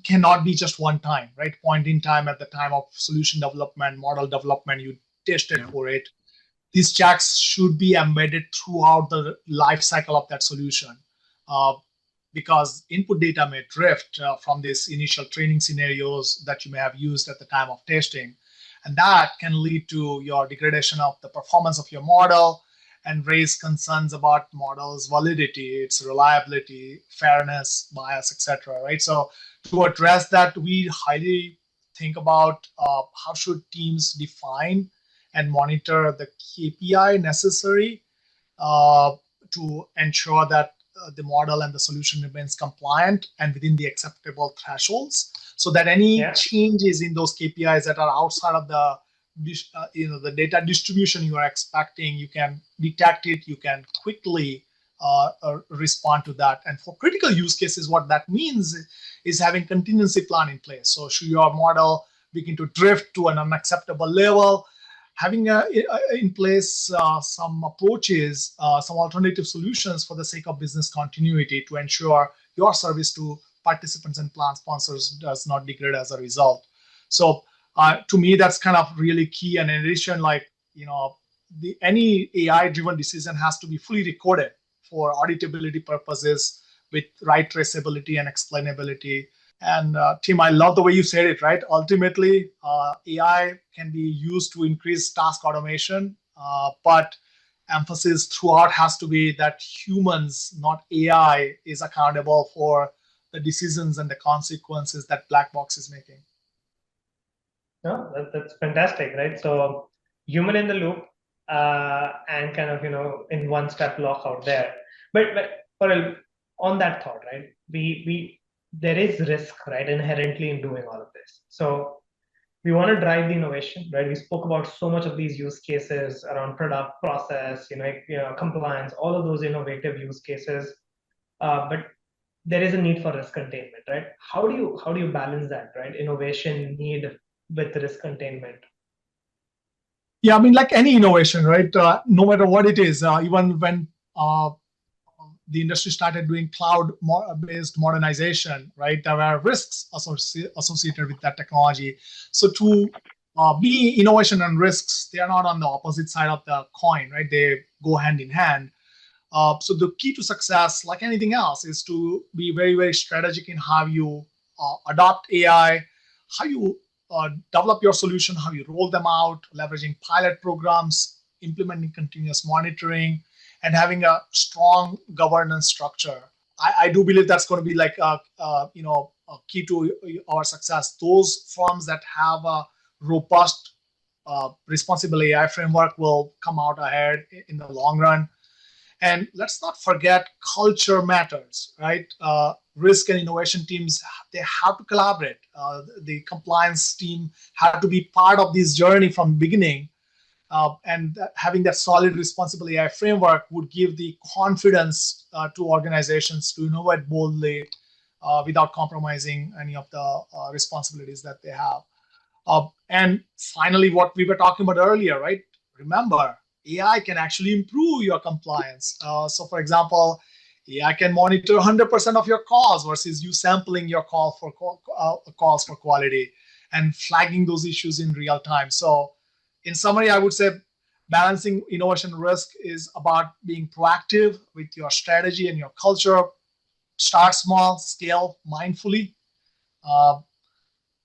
cannot be just one time, right? Point in time at the time of solution development, model development, you tested for it. These checks should be embedded throughout the life cycle of that solution, because input data may drift from these initial training scenarios that you may have used at the time of testing. And that can lead to your degradation of the performance of your model and raise concerns about model's validity, its reliability, fairness, bias, etc. Right? So to address that, we highly think about how should teams define and monitor the KPI necessary to ensure that the model and the solution remains compliant and within the acceptable thresholds, so that any changes in those KPIs that are outside of the the data distribution you are expecting, you can detect it, you can quickly respond to that. And for critical use cases, what that means is having contingency plan in place. So should your model begin to drift to an unacceptable level, having in place some approaches, some alternative solutions for the sake of business continuity to ensure your service to participants and plan sponsors does not degrade as a result. So to me, that's kind of really key. And in addition, any AI-driven decision has to be fully recorded for auditability purposes with right traceability and explainability. And Tim, I love the way you said it, right? Ultimately, AI can be used to increase task automation, but emphasis throughout has to be that humans, not AI, is accountable for the decisions and the consequences that black box is making. No, that's fantastic, right? So human in the loop and kind of, in one step lock out there. But Parul, on that thought, right? There is risk, right, inherently in doing all of this. So we want to drive the innovation, right? We spoke about so much of these use cases around product, process, compliance, all of those innovative use cases. But there is a need for risk containment, right? How do you balance that, right? Innovation need with risk containment. Yeah, I mean, like any innovation, right? No matter what it is, even when the industry started doing cloud-based modernization, right? There were risks associated with that technology. So to be innovation and risks, they are not on the opposite side of the coin, right? They go hand in hand. So the key to success, like anything else, is to be very, very strategic in how you adopt AI, how you develop your solution, how you roll them out, leveraging pilot programs, implementing continuous monitoring, and having a strong governance structure. I do believe that's going to be like a key to our success. Those firms that have a robust responsible AI framework will come out ahead in the long run. And let's not forget, culture matters, right? Risk and innovation teams, they have to collaborate. The compliance team have to be part of this journey from the beginning. And having that solid responsible AI framework would give the confidence to organizations to innovate boldly without compromising any of the responsibilities that they have. And finally, what we were talking about earlier, right? Remember, AI can actually improve your compliance. So for example, AI can monitor 100% of your calls versus you sampling your calls for quality and flagging those issues in real time. So in summary, I would say balancing innovation risk is about being proactive with your strategy and your culture. Start small, scale mindfully.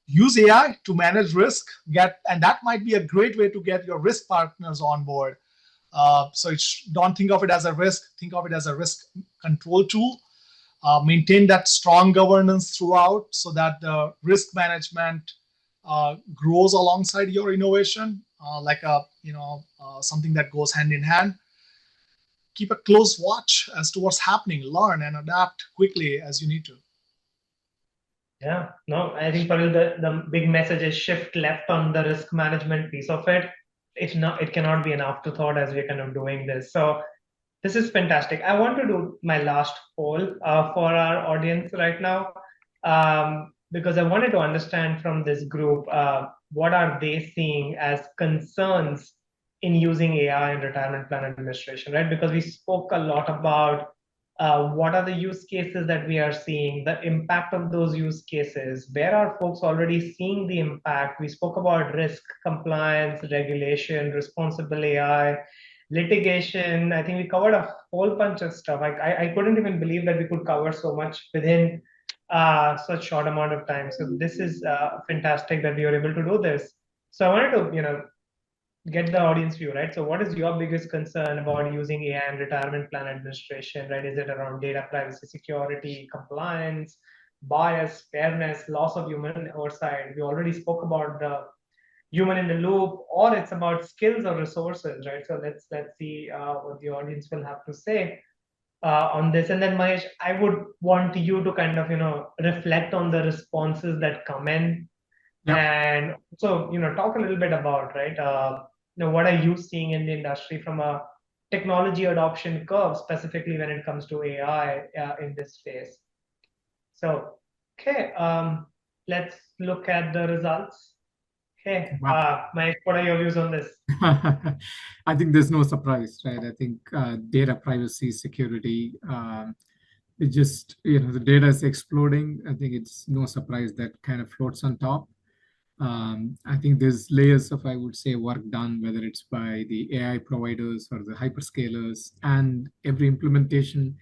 Use AI to manage risk. And that might be a great way to get your risk partners on board. So don't think of it as a risk. Think of it as a risk control tool. Maintain that strong governance throughout so that the risk management grows alongside your innovation, something that goes hand in hand. Keep a close watch as to what's happening. Learn and adapt quickly as you need to. Yeah, no, I think probably the big message is shift left on the risk management piece of it. It cannot be an afterthought as we're kind of doing this. So this is fantastic. I want to do my last poll for our audience right now, because I wanted to understand from this group what are they seeing as concerns in using AI in retirement plan administration, right? Because we spoke a lot about What are the use cases that we are seeing, the impact of those use cases? Where are folks already seeing the impact? We spoke about risk, compliance, regulation, responsible AI, litigation. I think we covered a whole bunch of stuff. I couldn't even believe that we could cover so much within such short amount of time. So this is fantastic that we were able to do this. So I wanted to, get the audience view, right? So what is your biggest concern about using AI in retirement plan administration, right? Is it around data privacy, security, compliance, bias, fairness, loss of human oversight? We already spoke about the human in the loop, or it's about skills or resources, right? So let's see what the audience will have to say on this. And then Mahesh, I would want you to kind of, reflect on the responses that come in Yeah. and so, talk a little bit about, right, what are you seeing in the industry from a technology adoption curve, specifically when it comes to AI in this space? So, okay, let's look at the results. Okay, Wow. Mike, what are your views on this? I think there's no surprise, right? I think data privacy, security, it just, the data is exploding. I think it's no surprise that kind of floats on top. I think there's layers of, I would say, work done, whether it's by the AI providers or the hyperscalers, and every implementation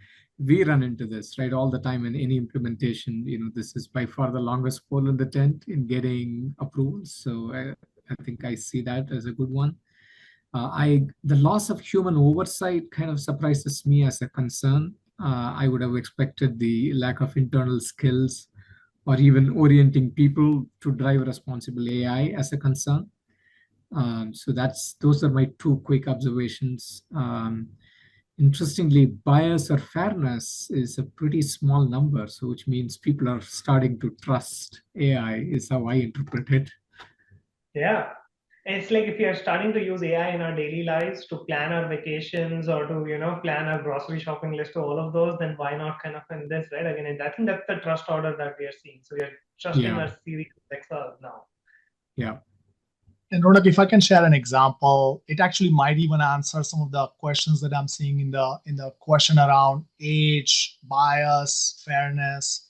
we run into this, right? All the time in any implementation, this is by far the longest pole in the tent in getting approvals. So I think I see that as a good one. The loss of human oversight kind of surprises me as a concern. I would have expected the lack of internal skills or even orienting people to drive responsible AI as a concern. So those are my two quick observations. Interestingly, bias or fairness is a pretty small number, so which means people are starting to trust AI, is how I interpret it. Yeah. It's like if we are starting to use AI in our daily lives to plan our vacations or to, plan our grocery shopping list to all of those, then why not kind of in this, right? Again, I think that's the trust order that we are seeing. So we are trusting Yeah. our Siri Alexa now. Yeah. And Ronak, if I can share an example, it actually might even answer some of the questions that I'm seeing in the question around age, bias, fairness.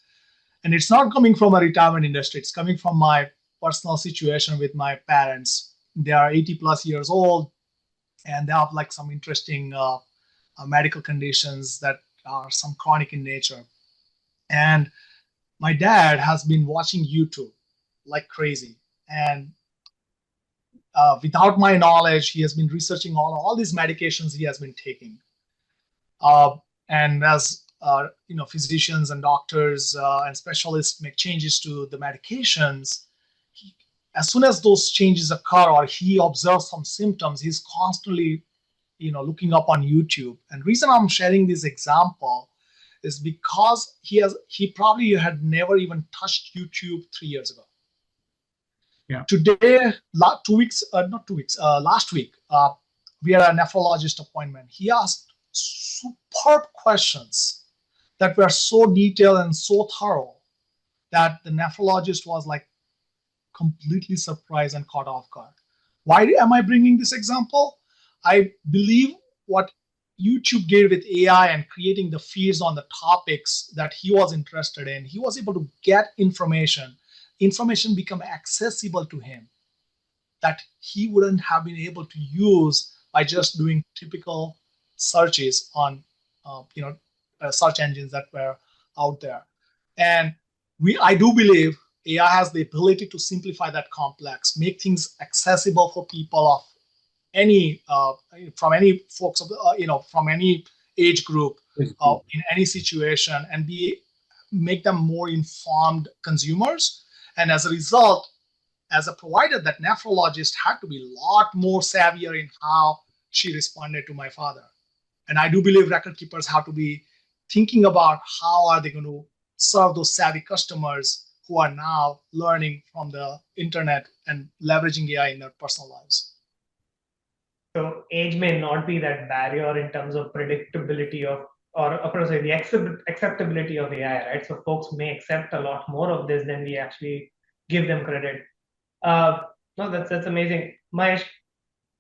And it's not coming from a retirement industry. It's coming from my personal situation with my parents. They are 80 plus years old, and they have like some interesting medical conditions that are some chronic in nature. And my dad has been watching YouTube like crazy. And without my knowledge, he has been researching all these medications he has been taking. And as physicians and doctors and specialists make changes to the medications, as soon as those changes occur or he observes some symptoms, he's constantly, looking up on YouTube. And reason I'm sharing this example is because he probably had never even touched YouTube 3 years ago. Yeah. Today, last week, we had a nephrologist appointment. He asked superb questions that were so detailed and so thorough that the nephrologist was like completely surprised and caught off guard. Why am I bringing this example? I believe what YouTube did with AI and creating the feeds on the topics that he was interested in, he was able to get information become accessible to him that he wouldn't have been able to use by just doing typical searches on search engines that were out there. And I do believe AI has the ability to simplify that complex, make things accessible for people of any from any folks of from any age group in any situation, and make them more informed consumers. And as a result, as a provider, that nephrologist had to be a lot more savvier in how she responded to my father. And I do believe record keepers have to be thinking about how are they going to serve those savvy customers who are now learning from the internet and leveraging AI in their personal lives. So age may not be that barrier in terms of predictability of, or sorry, the acceptability of AI, right? So folks may accept a lot more of this than we actually give them credit. No, that's amazing. Mahesh,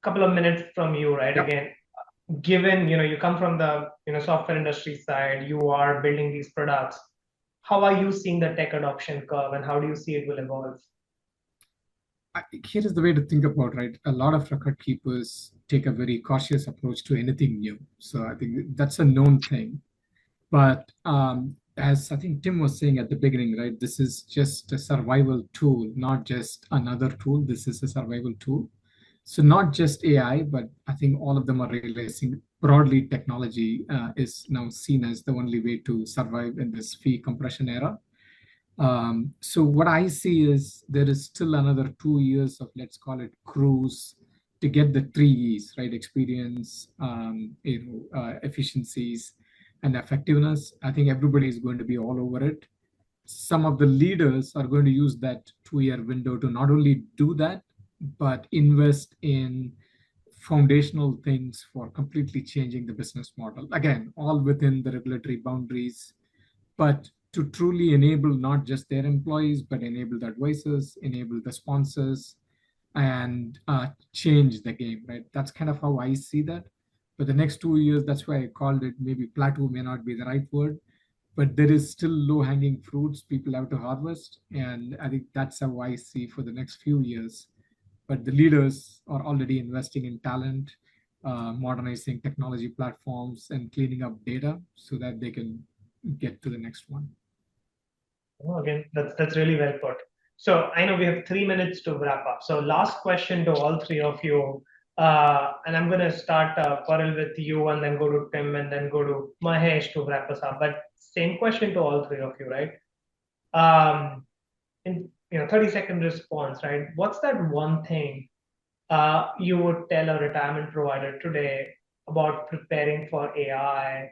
couple of minutes from you, right? Yep. Again, given, you come from the, software industry side, you are building these products. How are you seeing the tech adoption curve, and how do you see it will evolve? Here is the way to think about, right? A lot of record keepers take a very cautious approach to anything new. So I think that's a known thing. But as I think Tim was saying at the beginning, right, this is just a survival tool, not just another tool. This is a survival tool. So not just AI, but I think all of them are realizing broadly technology is now seen as the only way to survive in this fee compression era. So what I see is there is still another 2 years of, let's call it, cruise to get the 3 E's, right? Experience, efficiencies, and effectiveness. I think everybody is going to be all over it. Some of the leaders are going to use that 2 year window to not only do that, but invest in foundational things for completely changing the business model. Again, all within the regulatory boundaries, but to truly enable not just their employees, but enable the advisors, enable the sponsors, and change the game, right? That's kind of how I see that. But the next 2 years, that's why I called it, maybe plateau may not be the right word, but there is still low-hanging fruits people have to harvest. And I think that's how I see for the next few years. But the leaders are already investing in talent, modernizing technology platforms, and cleaning up data so that they can get to the next one. Oh, again, that's really well put. So I know we have 3 minutes to wrap up. So last question to all three of you. And I'm going to start, Paril, with you, and then go to Tim, and then go to Mahesh to wrap us up. But same question to all three of you, right? In 30-second response, right? What's that one thing you would tell a retirement provider today about preparing for AI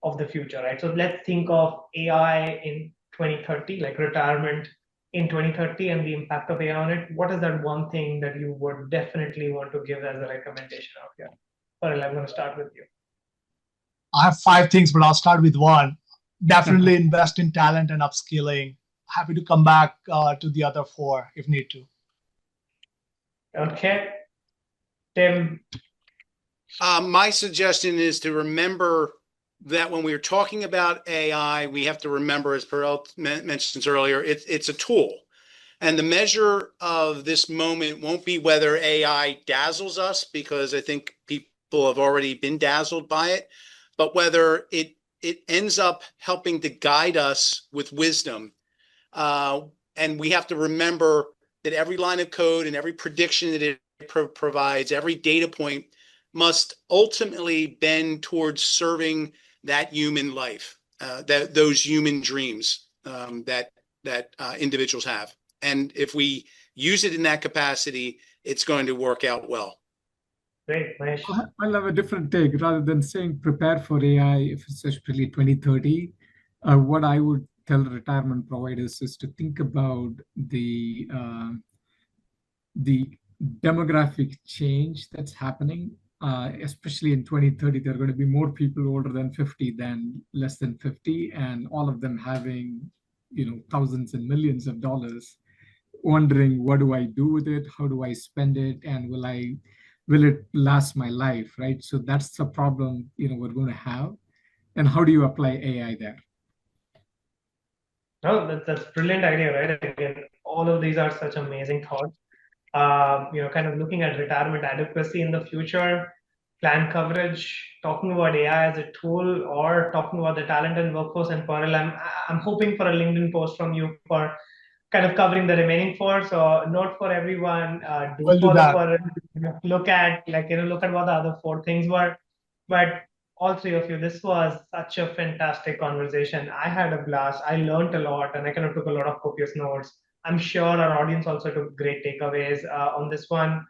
of the future, right? So let's think of AI in 2030, like retirement in 2030 and the impact of AI on it. What is that one thing that you would definitely want to give as a recommendation out here? Paril, I'm going to start with you. I have 5 things, but I'll start with one. Definitely invest in talent and upskilling. Happy to come back to the other 4 if need to. Okay. Tim? My suggestion is to remember that when we're talking about AI, we have to remember, as Paril mentioned earlier, it's a tool. And the measure of this moment won't be whether AI dazzles us, because I think people have already been dazzled by it, but whether it ends up helping to guide us with wisdom. And we have to remember that every line of code and every prediction that it provides, every data point, must ultimately bend towards serving that human life, those human dreams that individuals have. And if we use it in that capacity, it's going to work out well. Great, Mahesh. I'll have a different take. Rather than saying prepare for AI, if it's especially 2030, what I would tell retirement providers is to think about the demographic change that's happening. Especially in 2030, there are going to be more people older than 50 than less than 50, and all of them having, thousands and millions of dollars, wondering, what do I do with it? How do I spend it? And will it last my life, right? So that's the problem, we're going to have. And how do you apply AI there? No, that's a brilliant idea, right? Again, all of these are such amazing thoughts. Kind of looking at retirement adequacy in the future, plan coverage, talking about AI as a tool, or talking about the talent and workforce. And Paril, I'm hoping for a LinkedIn post from you for kind of covering the remaining 4. So note for everyone, We'll do follow that. Paril, look at what the other 4 things were. But all 3 of you, this was such a fantastic conversation. I had a blast. I learned a lot, and I kind of took a lot of copious notes. I'm sure our audience also took great takeaways on this one.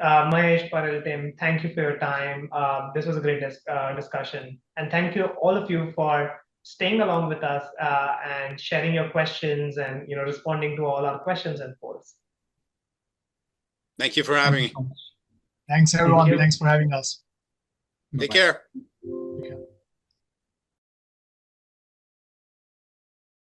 Mahesh, Paril, Tim, thank you for your time. This was a great discussion. And thank you, all of you, for staying along with us and sharing your questions and responding to all our questions and polls. Thank you for having me. Thanks, everyone. Thank you. Thanks for having us. Take care.